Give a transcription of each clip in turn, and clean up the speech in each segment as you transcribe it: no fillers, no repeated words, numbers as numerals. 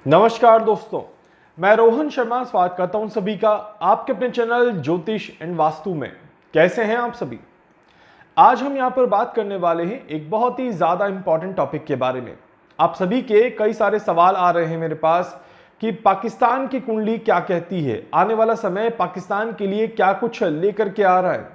नमस्कार दोस्तों, मैं रोहन शर्मा स्वागत करता हूं सभी का आपके अपने चैनल ज्योतिष एंड वास्तु में। कैसे हैं आप सभी? आज हम यहां पर बात करने वाले हैं एक बहुत ही ज्यादा इंपॉर्टेंट टॉपिक के बारे में। आप सभी के कई सारे सवाल आ रहे हैं मेरे पास कि पाकिस्तान की कुंडली क्या कहती है, आने वाला समय पाकिस्तान के लिए क्या कुछ लेकर के आ रहा है,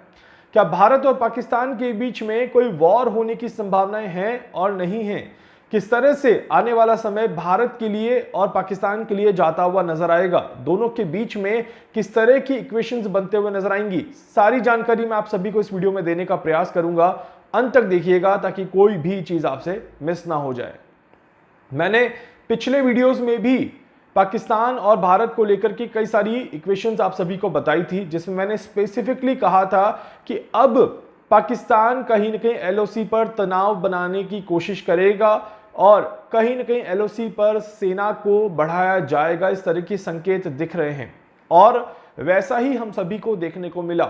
क्या भारत और पाकिस्तान के बीच में कोई वॉर होने की संभावनाएं हैं और नहीं हैं, किस तरह से आने वाला समय भारत के लिए और पाकिस्तान के लिए जाता हुआ नजर आएगा, दोनों के बीच में किस तरह की इक्वेशंस बनते हुए नजर आएंगी, सारी जानकारी मैं आप सभी को इस वीडियो में देने का प्रयास करूंगा। अंत तक देखिएगा ताकि कोई भी चीज आपसे मिस ना हो जाए। मैंने पिछले वीडियोस में भी पाकिस्तान और भारत को लेकर के कई सारी इक्वेशंस आप सभी को बताई थी, जिसमें मैंने स्पेसिफिकली कहा था कि अब पाकिस्तान कहीं न कहीं एलओसी पर तनाव बनाने की कोशिश करेगा और कहीं न कहीं एलओसी पर सेना को बढ़ाया जाएगा। इस तरह के संकेत दिख रहे हैं और वैसा ही हम सभी को देखने को मिला।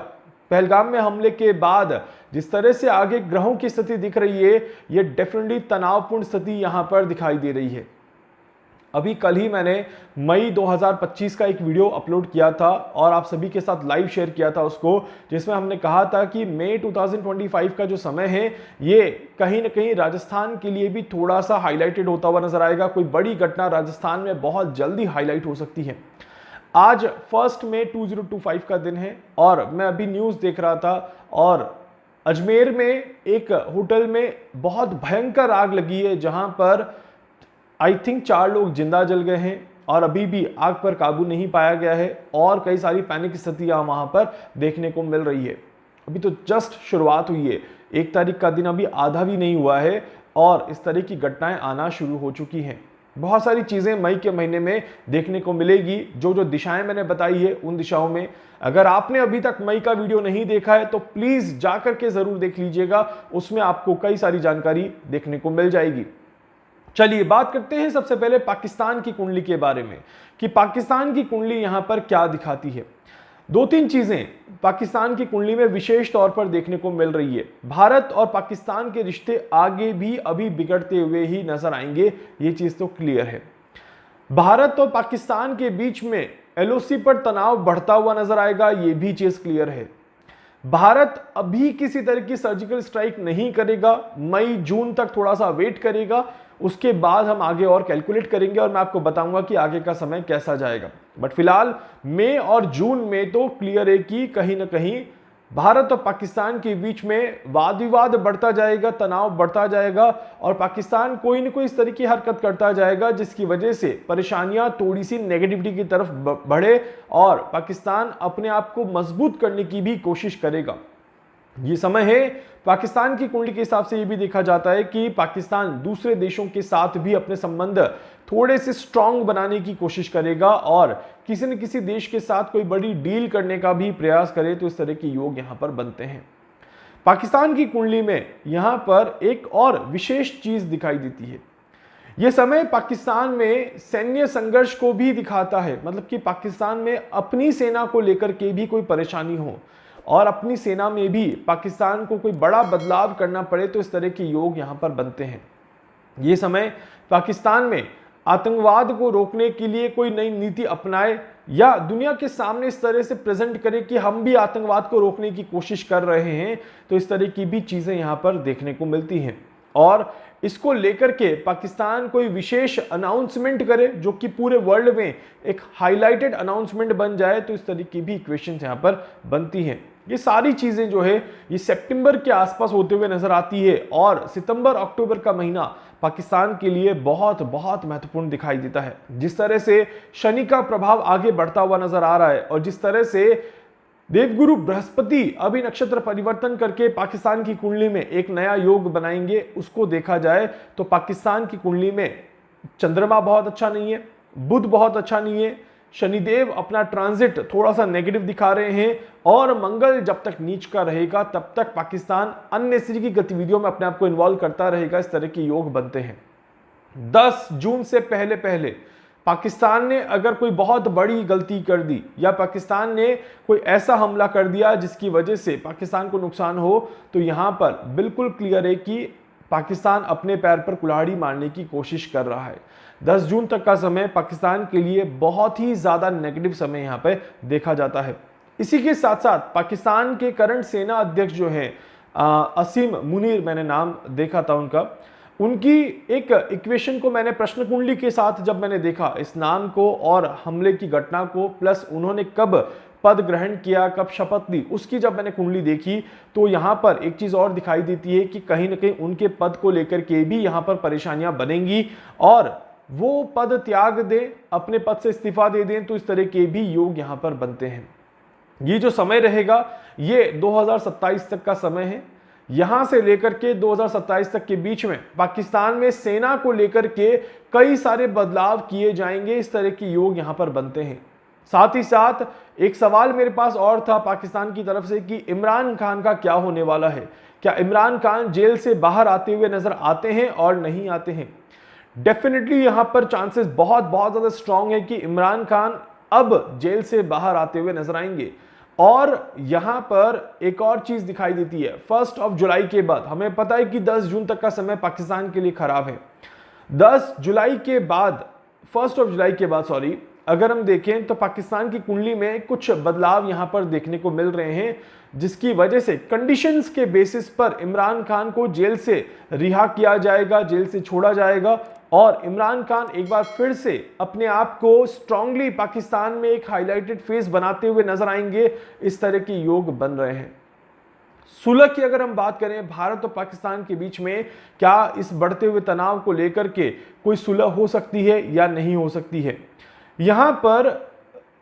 पहलगाम में हमले के बाद जिस तरह से आगे ग्रहों की स्थिति दिख रही है, यह डेफिनेटली तनावपूर्ण स्थिति यहां पर दिखाई दे रही है। अभी कल ही मैंने मई 2025 का एक वीडियो अपलोड किया था और आप सभी के साथ लाइव शेयर किया था उसको, जिसमें हमने कहा था कि मई 2025 का जो समय है ये कहीं ना कहीं राजस्थान के लिए भी थोड़ा सा हाईलाइटेड होता हुआ नजर आएगा। कोई बड़ी घटना राजस्थान में बहुत जल्दी हाईलाइट हो सकती है। आज 1 मई 2025 का दिन है और मैं अभी न्यूज देख रहा था और अजमेर में एक होटल में बहुत भयंकर आग लगी है, जहां पर आई थिंक 4 लोग जिंदा जल गए हैं और अभी भी आग पर काबू नहीं पाया गया है और कई सारी पैनिक स्थितियां वहां पर देखने को मिल रही है। अभी तो जस्ट शुरुआत हुई है, 1 तारीख का दिन अभी आधा भी नहीं हुआ है और इस तरह की घटनाएं आना शुरू हो चुकी हैं। बहुत सारी चीजें मई के महीने में देखने को मिलेगी। जो जो दिशाएं मैंने बताई है उन दिशाओं में अगर आपने अभी तक मई का वीडियो नहीं देखा है तो प्लीज जाकर के जरूर देख लीजिएगा, उसमें आपको कई सारी जानकारी देखने को मिल जाएगी। चलिए बात करते हैं सबसे पहले पाकिस्तान की कुंडली के बारे में कि पाकिस्तान की कुंडली यहां पर क्या दिखाती है। 2-3 चीजें पाकिस्तान की कुंडली में विशेष तौर पर देखने को मिल रही है। भारत और पाकिस्तान के रिश्ते आगे भी अभी बिगड़ते हुए ही नजर आएंगे, ये चीज तो क्लियर है। भारत और पाकिस्तान के बीच में एलओसी पर तनाव बढ़ता हुआ नजर आएगा, ये भी चीज क्लियर है। भारत अभी किसी तरह की सर्जिकल स्ट्राइक नहीं करेगा, मई जून तक थोड़ा सा वेट करेगा, उसके बाद हम आगे और कैलकुलेट करेंगे और मैं आपको बताऊंगा कि आगे का समय कैसा जाएगा। बट फिलहाल मई और जून में तो क्लियर है कि कहीं ना कहीं भारत और पाकिस्तान के बीच में वाद विवाद बढ़ता जाएगा, तनाव बढ़ता जाएगा और पाकिस्तान कोई ना कोई इस तरह की हरकत करता जाएगा जिसकी वजह से परेशानियां थोड़ी सी नेगेटिविटी की तरफ बढ़े और पाकिस्तान अपने आप को मजबूत करने की भी कोशिश करेगा। ये समय है पाकिस्तान की कुंडली के हिसाब से ये भी देखा जाता है कि पाकिस्तान दूसरे देशों के साथ भी अपने संबंध थोड़े से स्ट्रांग बनाने की कोशिश करेगा और किसी न किसी देश के साथ कोई बड़ी डील करने का भी प्रयास करे, तो इस तरह के योग यहां पर बनते हैं। पाकिस्तान की कुंडली में यहां पर एक और विशेष चीज दिखाई देती है। यह समय पाकिस्तान में सैन्य संघर्ष को भी दिखाता है, मतलब कि पाकिस्तान में अपनी सेना को लेकर के भी कोई परेशानी हो और अपनी सेना में भी पाकिस्तान को कोई बड़ा बदलाव करना पड़े, तो इस तरह के योग यहां पर बनते हैं। ये समय पाकिस्तान में आतंकवाद को रोकने के लिए कोई नई नीति अपनाए या दुनिया के सामने इस तरह से प्रेजेंट करे कि हम भी आतंकवाद को रोकने की कोशिश कर रहे हैं, तो इस तरह की भी चीजें यहां पर देखने को मिलती हैं। और इसको लेकर के पाकिस्तान कोई विशेष अनाउंसमेंट करे जो कि पूरे वर्ल्ड में एक हाईलाइटेड अनाउंसमेंट बन जाए, तो इस तरह की भी इक्वेशंस यहां पर बनती हैं। ये सारी चीजें जो है ये सितंबर के आसपास होते हुए नजर आती है और सितंबर अक्टूबर का महीना पाकिस्तान के लिए बहुत बहुत महत्वपूर्ण दिखाई देता है। जिस तरह से शनि का प्रभाव आगे बढ़ता हुआ नजर आ रहा है और जिस तरह से देवगुरु बृहस्पति अभी नक्षत्र परिवर्तन करके पाकिस्तान की कुंडली में एक नया योग बनाएंगे, उसको देखा जाए तो पाकिस्तान की कुंडली में चंद्रमा बहुत अच्छा नहीं है, बुध बहुत अच्छा नहीं है, शनिदेव अपना ट्रांजिट थोड़ा सा नेगेटिव दिखा रहे हैं और मंगल जब तक नीच का रहेगा तब तक पाकिस्तान अननेसेसरी की गतिविधियों में अपने आप को इन्वॉल्व करता रहेगा। इस तरह के योग बनते हैं। 10 जून से पहले पहले पाकिस्तान ने अगर कोई बहुत बड़ी गलती कर दी या पाकिस्तान ने कोई ऐसा हमला कर दिया जिसकी वजह से पाकिस्तान को नुकसान हो, तो यहां पर बिल्कुल क्लियर है कि पाकिस्तान अपने पैर पर कुल्हाड़ी मारने की कोशिश कर रहा है। 10 जून तक का समय पाकिस्तान के लिए बहुत ही ज़्यादा नेगेटिव समय यहाँ पे देखा जाता है। इसी के साथ साथ पाकिस्तान के करंट सेना अध्यक्ष जो हैं असीम मुनीर, मैंने नाम देखा था उनका, उनकी एक इक्वेशन को मैंने प्रश्न कुंडली के साथ जब मैंने देखा इस नाम को और हमले की घटना को, प्लस उन्होंने कब पद ग्रहण किया, कब शपथ ली, उसकी जब मैंने कुंडली देखी तो यहाँ पर एक चीज़ और दिखाई देती है कि कहीं ना कहीं उनके पद को लेकर के भी यहाँ पर परेशानियां बनेंगी और वो पद त्याग दें, अपने पद से इस्तीफा दे दें, तो इस तरह के भी योग यहाँ पर बनते हैं। ये जो समय रहेगा ये 2027 तक का समय है। यहां से लेकर के 2027 तक के बीच में पाकिस्तान में सेना को लेकर के कई सारे बदलाव किए जाएंगे, इस तरह के योग यहां पर बनते हैं। साथ ही साथ एक सवाल मेरे पास और था पाकिस्तान की तरफ से कि इमरान खान का क्या होने वाला है, क्या इमरान खान जेल से बाहर आते हुए नजर आते हैं और नहीं आते हैं। डेफिनेटली यहां पर चांसेस बहुत बहुत ज्यादा स्ट्रांग है कि इमरान खान अब जेल से बाहर आते हुए नजर आएंगे। और यहां पर एक और चीज दिखाई देती है, 1 जुलाई के बाद हमें पता है कि 10 जून तक का समय पाकिस्तान के लिए खराब है। 10 जुलाई के बाद 1 जुलाई के बाद सॉरी, अगर हम देखें तो पाकिस्तान की कुंडली में कुछ बदलाव यहां पर देखने को मिल रहे हैं, जिसकी वजह से कंडीशंस के बेसिस पर इमरान खान को जेल से रिहा किया जाएगा, जेल से छोड़ा जाएगा और इमरान खान एक बार फिर से अपने आप को स्ट्रांगली पाकिस्तान में एक हाईलाइटेड फेस बनाते हुए नजर आएंगे। इस तरह के योग बन रहे हैं। सुलह की अगर हम बात करें भारत और पाकिस्तान के बीच में, क्या इस बढ़ते हुए तनाव को लेकर के कोई सुलह हो सकती है या नहीं हो सकती है। यहां पर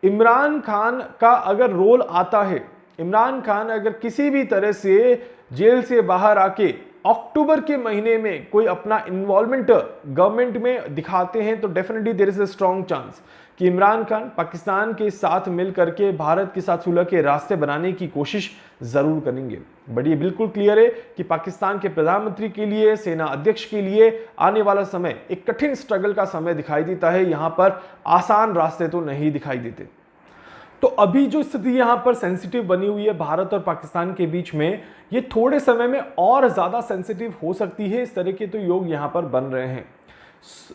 इमरान खान का अगर रोल आता है, इमरान खान अगर किसी भी तरह से जेल से बाहर आके अक्टूबर के महीने में कोई अपना इन्वॉल्वमेंट गवर्नमेंट में दिखाते हैं तो definitely there is a strong chance कि इमरान खान पाकिस्तान के साथ मिल करके भारत के साथ सुलह के रास्ते बनाने की कोशिश जरूर करेंगे। बट ये बिल्कुल क्लियर है कि पाकिस्तान के प्रधानमंत्री के लिए, सेना अध्यक्ष के लिए आने वाला समय एक कठिन स्ट्रगल का समय दिखाई देता है। यहां पर आसान रास्ते तो नहीं दिखाई देते। तो अभी जो स्थिति यहां पर सेंसिटिव बनी हुई है भारत और पाकिस्तान के बीच में, ये थोड़े समय में और ज्यादा सेंसिटिव हो सकती है। इस तरह के तो योग यहां पर बन रहे हैं।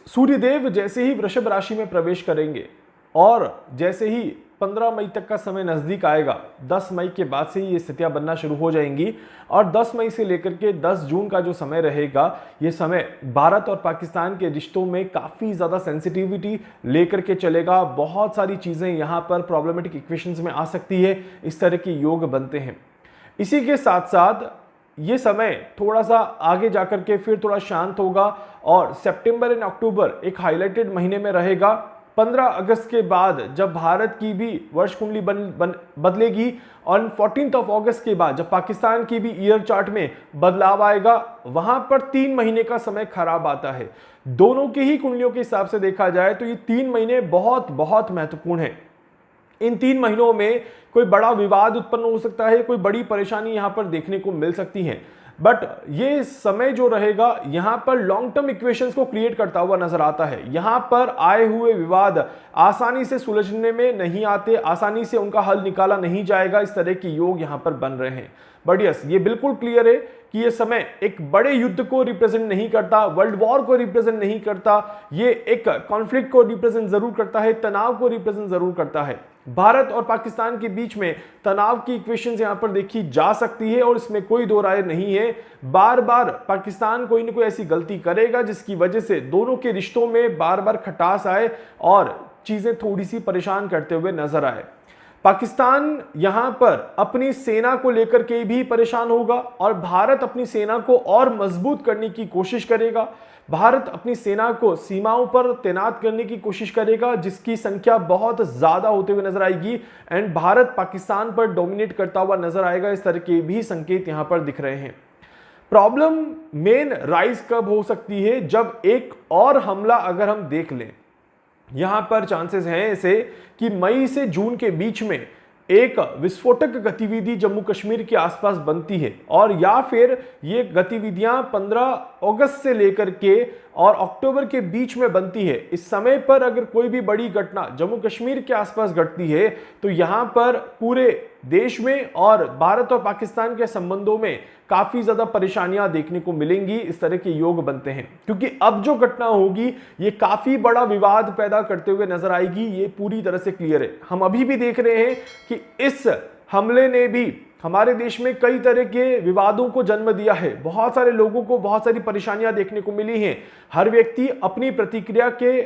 सूर्यदेव जैसे ही वृषभ राशि में प्रवेश करेंगे और जैसे ही 15 मई तक का समय नजदीक आएगा, 10 मई के बाद से ये स्थितियां बनना शुरू हो जाएंगी और 10 मई से लेकर के 10 जून का जो समय रहेगा, ये समय भारत और पाकिस्तान के रिश्तों में काफी ज्यादा सेंसिटिविटी लेकर के चलेगा। बहुत सारी चीजें यहां पर प्रॉब्लमेटिक इक्वेशंस में आ सकती है। इस तरह के योग बनते हैं। इसी के साथ साथ ये समय थोड़ा सा आगे जाकर के फिर थोड़ा शांत होगा और सितंबर एंड अक्टूबर एक हाईलाइटेड महीने में रहेगा। 15 अगस्त के बाद जब भारत की भी वर्ष कुंडली बदलेगी और 14 अगस्त के बाद जब पाकिस्तान की भी ईयर चार्ट में बदलाव आएगा, वहां पर 3 महीने का समय खराब आता है। दोनों की ही कुंडलियों के हिसाब से देखा जाए तो ये 3 महीने बहुत बहुत महत्वपूर्ण है। इन 3 महीनों में कोई बड़ा विवाद उत्पन्न हो सकता है, कोई बड़ी परेशानी यहां पर देखने को मिल सकती है। बट ये समय जो रहेगा यहां पर लॉन्ग टर्म इक्वेशंस को क्रिएट करता हुआ नजर आता है। यहां पर आए हुए विवाद आसानी से सुलझने में नहीं आते, आसानी से उनका हल निकाला नहीं जाएगा। इस तरह के योग यहां पर बन रहे हैं। बट यस, ये बिल्कुल क्लियर है कि ये समय एक बड़े युद्ध को रिप्रेजेंट नहीं करता, वर्ल्ड वॉर को रिप्रेजेंट नहीं करता। ये एक कॉन्फ्लिक्ट को रिप्रेजेंट जरूर करता है, तनाव को रिप्रेजेंट जरूर करता है। भारत और पाकिस्तान के बीच में तनाव की इक्वेशंस यहां पर देखी जा सकती है और इसमें कोई दो राय नहीं है। बार बार पाकिस्तान कोई ना कोई ऐसी गलती करेगा जिसकी वजह से दोनों के रिश्तों में बार बार खटास आए और चीजें थोड़ी सी परेशान करते हुए नजर आए। पाकिस्तान यहां पर अपनी सेना को लेकर के भी परेशान होगा और भारत अपनी सेना को और मजबूत करने की कोशिश करेगा। भारत अपनी सेना को सीमाओं पर तैनात करने की कोशिश करेगा, जिसकी संख्या बहुत ज्यादा होते हुए नजर आएगी एंड भारत पाकिस्तान पर डोमिनेट करता हुआ नजर आएगा। इस तरह के भी संकेत यहां पर दिख रहे हैं। प्रॉब्लम मेन राइज कब हो सकती है, जब एक और हमला अगर हम देख लें। यहां पर चांसेस हैं ऐसे कि मई से जून के बीच में एक विस्फोटक गतिविधि जम्मू कश्मीर के आसपास बनती है और या फिर ये गतिविधियां 15 अगस्त से लेकर के और अक्टूबर के बीच में बनती है। इस समय पर अगर कोई भी बड़ी घटना जम्मू कश्मीर के आसपास घटती है तो यहां पर पूरे देश में और भारत और पाकिस्तान के संबंधों में काफी ज्यादा परेशानियां देखने को मिलेंगी। इस तरह के योग बनते हैं क्योंकि अब जो घटना होगी ये काफी बड़ा विवाद पैदा करते हुए नजर आएगी, ये पूरी तरह से क्लियर है। हम अभी भी देख रहे हैं कि इस हमले ने भी हमारे देश में कई तरह के विवादों को जन्म दिया है। बहुत सारे लोगों को बहुत सारी परेशानियां देखने को मिली हैं। हर व्यक्ति अपनी प्रतिक्रिया के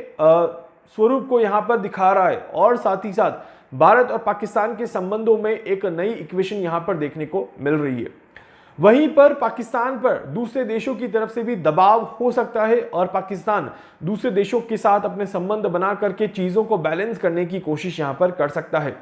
स्वरूप को यहां पर दिखा रहा है और साथ ही साथ भारत और पाकिस्तान के संबंधों में एक नई इक्वेशन यहां पर देखने को मिल रही है। वहीं पर पाकिस्तान पर दूसरे देशों की तरफ से भी दबाव हो सकता है और पाकिस्तान दूसरे देशों के साथ अपने संबंध बना करके चीजों को बैलेंस करने की कोशिश यहां पर कर सकता है।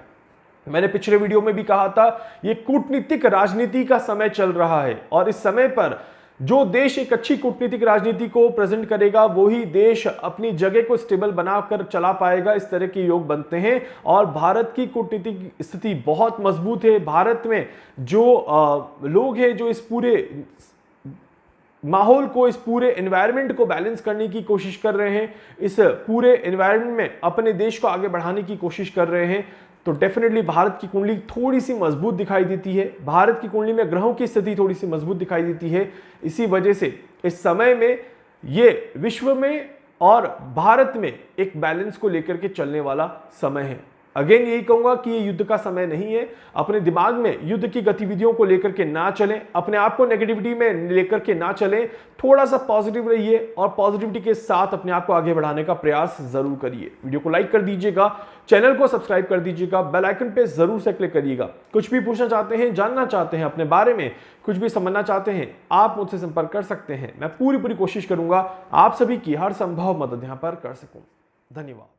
मैंने पिछले वीडियो में भी कहा था ये कूटनीतिक राजनीति का समय चल रहा है और इस समय पर जो देश एक अच्छी कूटनीतिक राजनीति को प्रेजेंट करेगा वही देश अपनी जगह को स्टेबल बनाकर चला पाएगा। इस तरह के योग बनते हैं और भारत की कूटनीतिक स्थिति बहुत मजबूत है। भारत में जो लोग हैं जो इस पूरे माहौल को, इस पूरे एनवायरनमेंट को बैलेंस करने की कोशिश कर रहे हैं, इस पूरे एनवायरनमेंट में अपने देश को आगे बढ़ाने की कोशिश कर रहे हैं, तो डेफिनेटली भारत की कुंडली थोड़ी सी मजबूत दिखाई देती है। भारत की कुंडली में ग्रहों की स्थिति थोड़ी सी मजबूत दिखाई देती है। इसी वजह से इस समय में ये विश्व में और भारत में एक बैलेंस को लेकर के चलने वाला समय है। अगेन यही कहूंगा कि ये युद्ध का समय नहीं है। अपने दिमाग में युद्ध की गतिविधियों को लेकर के ना चलें, अपने आप को नेगेटिविटी में लेकर के ना चलें, थोड़ा सा पॉजिटिव रहिए और पॉजिटिविटी के साथ अपने आप को आगे बढ़ाने का प्रयास जरूर करिए। वीडियो को लाइक कर दीजिएगा, चैनल को सब्सक्राइब कर दीजिएगा, बेल आइकन पे जरूर से क्लिक करिएगा। कुछ भी पूछना चाहते हैं, जानना चाहते हैं अपने बारे में, कुछ भी समझना चाहते हैं, आप मुझसे संपर्क कर सकते हैं। मैं पूरी कोशिश करूंगा आप सभी की हर संभव मदद यहां पर कर सकूं। धन्यवाद।